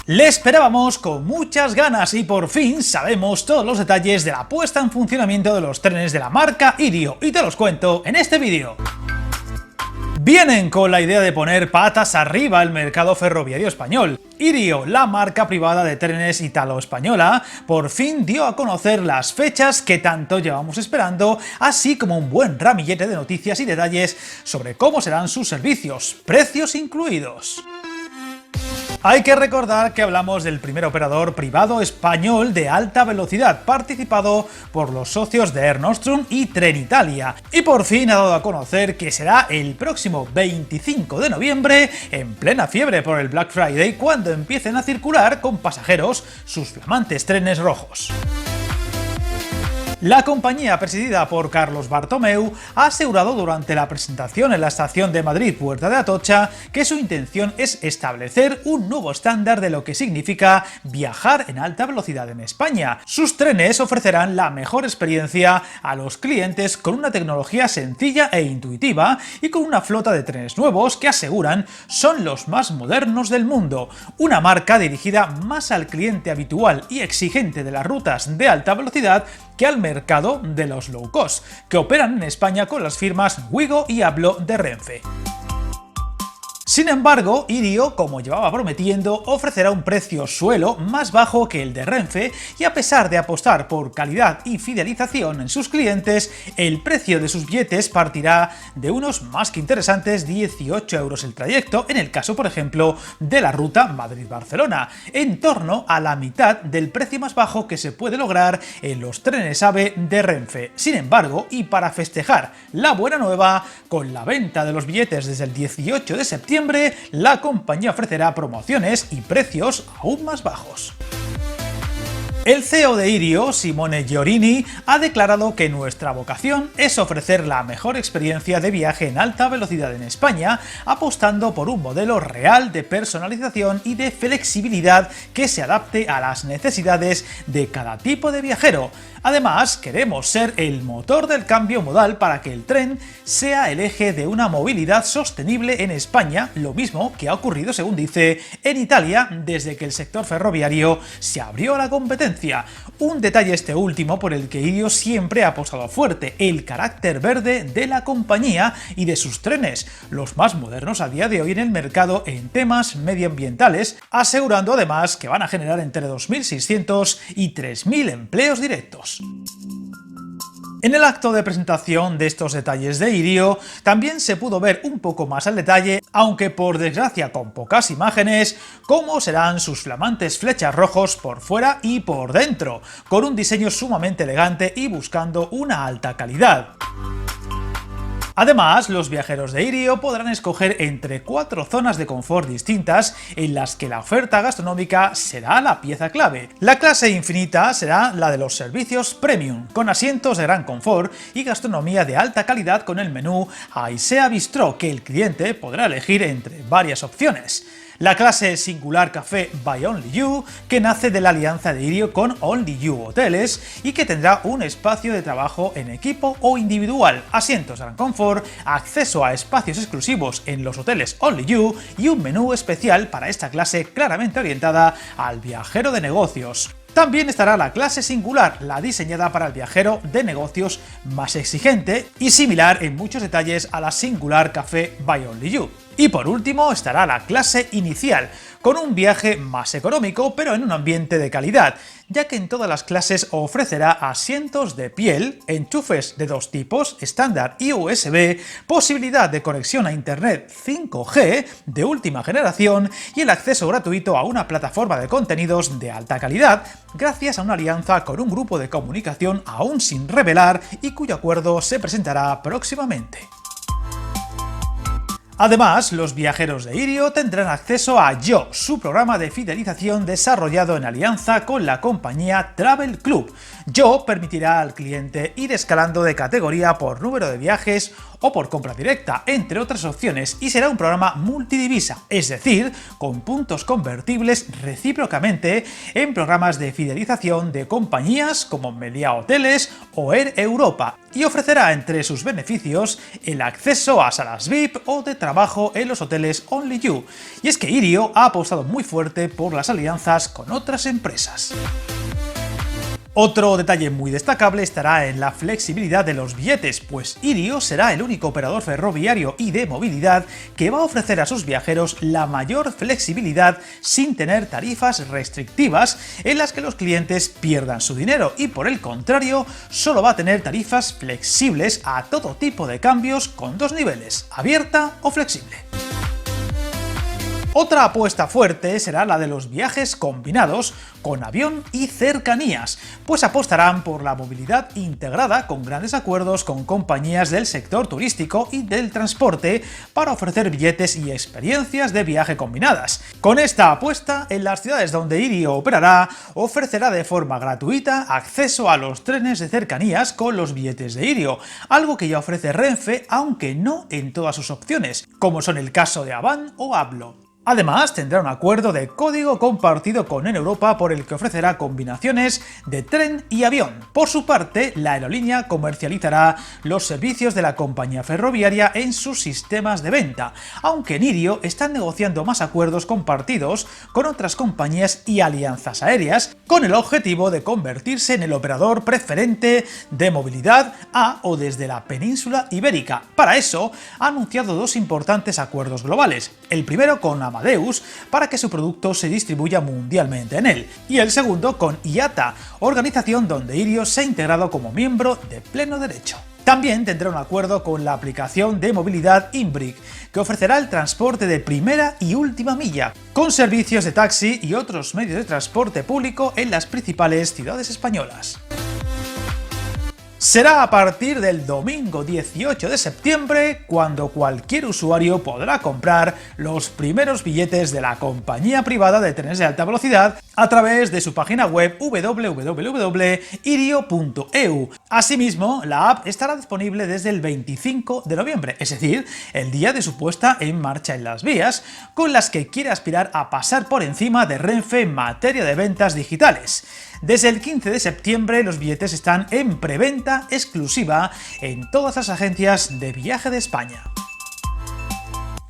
Le esperábamos con muchas ganas y por fin sabemos todos los detalles de la puesta en funcionamiento de los trenes de la marca Irio y te los cuento en este vídeo. Vienen con la idea de poner patas arriba el mercado ferroviario español. Irio, la marca privada de trenes italo-española, por fin dio a conocer las fechas que tanto llevamos esperando, así como un buen ramillete de noticias y detalles sobre cómo serán sus servicios, precios incluidos. Hay que recordar que hablamos del primer operador privado español de alta velocidad, participado por los socios de Air Nostrum y Trenitalia, y por fin ha dado a conocer que será el próximo 25 de noviembre, en plena fiebre por el Black Friday, cuando empiecen a circular con pasajeros sus flamantes trenes rojos. La compañía, presidida por Carlos Bartomeu, ha asegurado durante la presentación en la estación de Madrid Puerta de Atocha que su intención es establecer un nuevo estándar de lo que significa viajar en alta velocidad en España. Sus trenes ofrecerán la mejor experiencia a los clientes con una tecnología sencilla e intuitiva y con una flota de trenes nuevos que aseguran son los más modernos del mundo. Una marca dirigida más al cliente habitual y exigente de las rutas de alta velocidad que al mercado de los low cost, que operan en España con las firmas Wigo y Ablo de Renfe. Sin embargo, Irio, como llevaba prometiendo, ofrecerá un precio suelo más bajo que el de Renfe y a pesar de apostar por calidad y fidelización en sus clientes, el precio de sus billetes partirá de unos más que interesantes 18 euros el trayecto, en el caso, por ejemplo, de la ruta Madrid-Barcelona, en torno a la mitad del precio más bajo que se puede lograr en los trenes AVE de Renfe. Sin embargo, y para festejar la buena nueva, con la venta de los billetes desde el 18 de septiembre, la compañía ofrecerá promociones y precios aún más bajos. El CEO de Irio, Simone Giorini, ha declarado que nuestra vocación es ofrecer la mejor experiencia de viaje en alta velocidad en España, apostando por un modelo real de personalización y de flexibilidad que se adapte a las necesidades de cada tipo de viajero. Además, queremos ser el motor del cambio modal para que el tren sea el eje de una movilidad sostenible en España, lo mismo que ha ocurrido, según dice, en Italia desde que el sector ferroviario se abrió a la competencia. Un detalle este último por el que Irio siempre ha apostado fuerte, el carácter verde de la compañía y de sus trenes, los más modernos a día de hoy en el mercado en temas medioambientales, asegurando además que van a generar entre 2.600 y 3.000 empleos directos. En el acto de presentación de estos detalles de Irio también se pudo ver un poco más al detalle, aunque por desgracia con pocas imágenes, cómo serán sus flamantes flechas rojos por fuera y por dentro, con un diseño sumamente elegante y buscando una alta calidad. Además, los viajeros de Irio podrán escoger entre 4 zonas de confort distintas en las que la oferta gastronómica será la pieza clave. La clase infinita será la de los servicios premium, con asientos de gran confort y gastronomía de alta calidad con el menú Aisea Bistro, que el cliente podrá elegir entre varias opciones. La clase singular Café by Only You, que nace de la alianza de Irio con Only You Hoteles y que tendrá un espacio de trabajo en equipo o individual, asientos de gran confort, acceso a espacios exclusivos en los hoteles Only You y un menú especial para esta clase claramente orientada al viajero de negocios. También estará la clase singular, la diseñada para el viajero de negocios más exigente y similar en muchos detalles a la singular Café by Only You. Y por último estará la clase inicial, con un viaje más económico pero en un ambiente de calidad, ya que en todas las clases ofrecerá asientos de piel, enchufes de 2 tipos, estándar y USB, posibilidad de conexión a internet 5G de última generación y el acceso gratuito a una plataforma de contenidos de alta calidad, gracias a una alianza con un grupo de comunicación aún sin revelar y cuyo acuerdo se presentará próximamente. Además, los viajeros de Irio tendrán acceso a Yo, su programa de fidelización desarrollado en alianza con la compañía Travel Club. Yo permitirá al cliente ir escalando de categoría por número de viajes o por compra directa, entre otras opciones, y será un programa multidivisa, es decir, con puntos convertibles recíprocamente en programas de fidelización de compañías como Meliá Hoteles o Air Europa, y ofrecerá entre sus beneficios el acceso a salas VIP o de trabajo en los hoteles Only You. Y es que Irio ha apostado muy fuerte por las alianzas con otras empresas. Otro detalle muy destacable estará en la flexibilidad de los billetes, pues Irio será el único operador ferroviario y de movilidad que va a ofrecer a sus viajeros la mayor flexibilidad sin tener tarifas restrictivas en las que los clientes pierdan su dinero, y por el contrario solo va a tener tarifas flexibles a todo tipo de cambios con dos niveles, abierta o flexible. Otra apuesta fuerte será la de los viajes combinados con avión y cercanías, pues apostarán por la movilidad integrada con grandes acuerdos con compañías del sector turístico y del transporte para ofrecer billetes y experiencias de viaje combinadas. Con esta apuesta, en las ciudades donde Irio operará, ofrecerá de forma gratuita acceso a los trenes de cercanías con los billetes de Irio, algo que ya ofrece Renfe, aunque no en todas sus opciones, como son el caso de Avant o Ablo. Además, tendrá un acuerdo de código compartido con Air Europa por el que ofrecerá combinaciones de tren y avión. Por su parte, la aerolínea comercializará los servicios de la compañía ferroviaria en sus sistemas de venta, aunque en Irio están negociando más acuerdos compartidos con otras compañías y alianzas aéreas, con el objetivo de convertirse en el operador preferente de movilidad a o desde la península ibérica. Para eso, ha anunciado dos importantes acuerdos globales, el primero con Amadeus para que su producto se distribuya mundialmente en él, y el segundo con IATA, organización donde Irio se ha integrado como miembro de pleno derecho. También tendrá un acuerdo con la aplicación de movilidad Imbric, que ofrecerá el transporte de primera y última milla, con servicios de taxi y otros medios de transporte público en las principales ciudades españolas. Será a partir del domingo 18 de septiembre cuando cualquier usuario podrá comprar los primeros billetes de la compañía privada de trenes de alta velocidad a través de su página web www.irio.eu. Asimismo, la app estará disponible desde el 25 de noviembre, es decir, el día de su puesta en marcha en las vías, con las que quiere aspirar a pasar por encima de Renfe en materia de ventas digitales. Desde el 15 de septiembre los billetes están en preventa exclusiva en todas las agencias de viaje de España.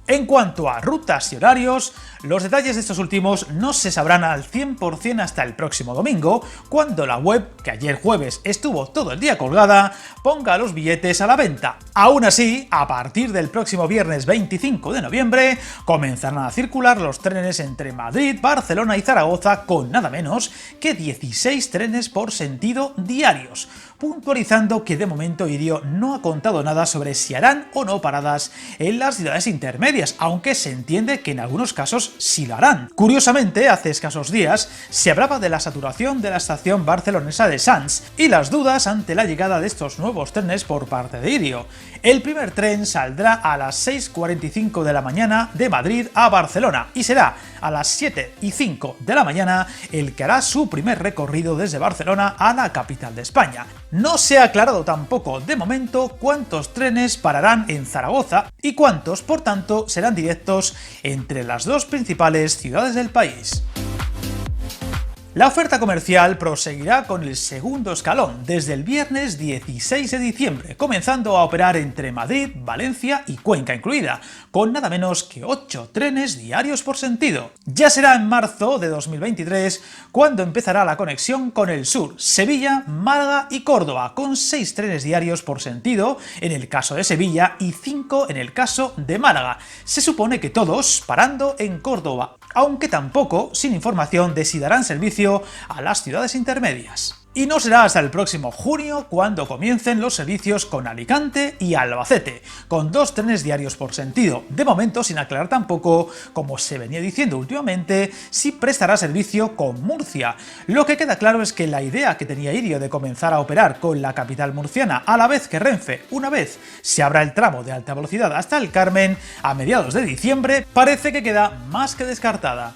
En cuanto a rutas y horarios, los detalles de estos últimos no se sabrán al 100% hasta el próximo domingo, cuando la web, que ayer jueves estuvo todo el día colgada, ponga los billetes a la venta. Aún así, a partir del próximo viernes 25 de noviembre, comenzarán a circular los trenes entre Madrid, Barcelona y Zaragoza con nada menos que 16 trenes por sentido diarios, puntualizando que de momento Irio no ha contado nada sobre si harán o no paradas en las ciudades intermedias, aunque se entiende que en algunos casos sí lo harán. Curiosamente, hace escasos días se hablaba de la saturación de la estación barcelonesa de Sants y las dudas ante la llegada de estos nuevos trenes por parte de Irio. El primer tren saldrá a las 6:45 de la mañana de Madrid a Barcelona y será a las 7:05 de la mañana el que hará su primer recorrido desde Barcelona a la capital de España. No se ha aclarado tampoco de momento cuántos trenes pararán en Zaragoza y cuántos, por tanto, serán directos entre las dos principales ciudades del país. La oferta comercial proseguirá con el segundo escalón desde el viernes 16 de diciembre, comenzando a operar entre Madrid, Valencia y Cuenca incluida, con nada menos que 8 trenes diarios por sentido. Ya será en marzo de 2023 cuando empezará la conexión con el sur, Sevilla, Málaga y Córdoba, con 6 trenes diarios por sentido en el caso de Sevilla y 5 en el caso de Málaga. Se supone que todos parando en Córdoba, aunque tampoco sin información de si darán servicio a las ciudades intermedias. Y no será hasta el próximo junio cuando comiencen los servicios con Alicante y Albacete, con 2 trenes diarios por sentido, de momento sin aclarar tampoco, como se venía diciendo últimamente, si prestará servicio con Murcia. Lo que queda claro es que la idea que tenía Irio de comenzar a operar con la capital murciana a la vez que Renfe, una vez se abra el tramo de alta velocidad hasta el Carmen a mediados de diciembre, parece que queda más que descartada.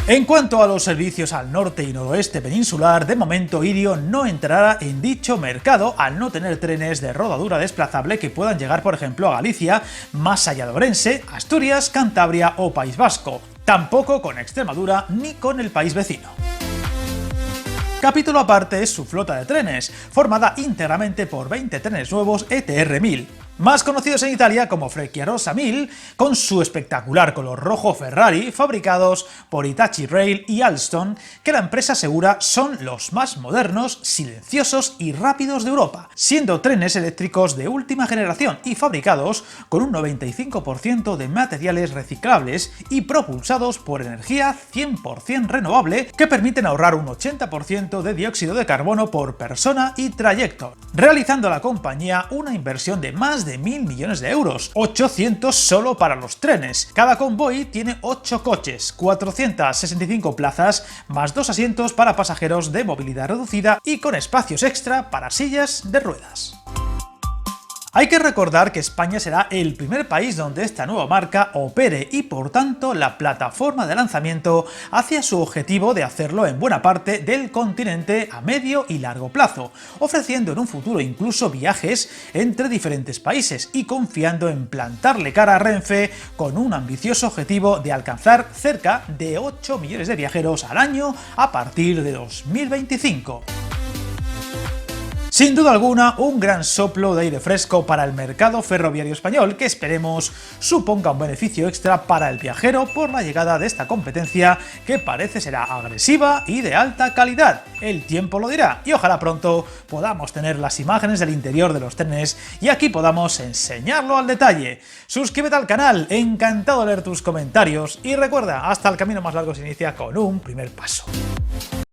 En cuanto a los servicios al norte y noroeste peninsular, de momento Irio no entrará en dicho mercado al no tener trenes de rodadura desplazable que puedan llegar, por ejemplo, a Galicia, más allá de Orense, Asturias, Cantabria o País Vasco. Tampoco con Extremadura ni con el país vecino. Capítulo aparte es su flota de trenes, formada íntegramente por 20 trenes nuevos ETR 1000. Más conocidos en Italia como Frecciarossa 1000, con su espectacular color rojo Ferrari, fabricados por Hitachi Rail y Alstom, que la empresa asegura son los más modernos, silenciosos y rápidos de Europa, siendo trenes eléctricos de última generación y fabricados con un 95% de materiales reciclables y propulsados por energía 100% renovable que permiten ahorrar un 80% de dióxido de carbono por persona y trayecto, realizando la compañía una inversión de más de 1.000 millones de euros, 800 solo para los trenes. Cada convoy tiene 8 coches, 465 plazas, más 2 asientos para pasajeros de movilidad reducida y con espacios extra para sillas de ruedas. Hay que recordar que España será el primer país donde esta nueva marca opere y por tanto la plataforma de lanzamiento hacia su objetivo de hacerlo en buena parte del continente a medio y largo plazo, ofreciendo en un futuro incluso viajes entre diferentes países y confiando en plantarle cara a Renfe con un ambicioso objetivo de alcanzar cerca de 8 millones de viajeros al año a partir de 2025. Sin duda alguna, un gran soplo de aire fresco para el mercado ferroviario español que esperemos suponga un beneficio extra para el viajero por la llegada de esta competencia que parece será agresiva y de alta calidad. El tiempo lo dirá y ojalá pronto podamos tener las imágenes del interior de los trenes y aquí podamos enseñarlo al detalle. Suscríbete al canal, encantado de leer tus comentarios y recuerda, hasta el camino más largo se inicia con un primer paso.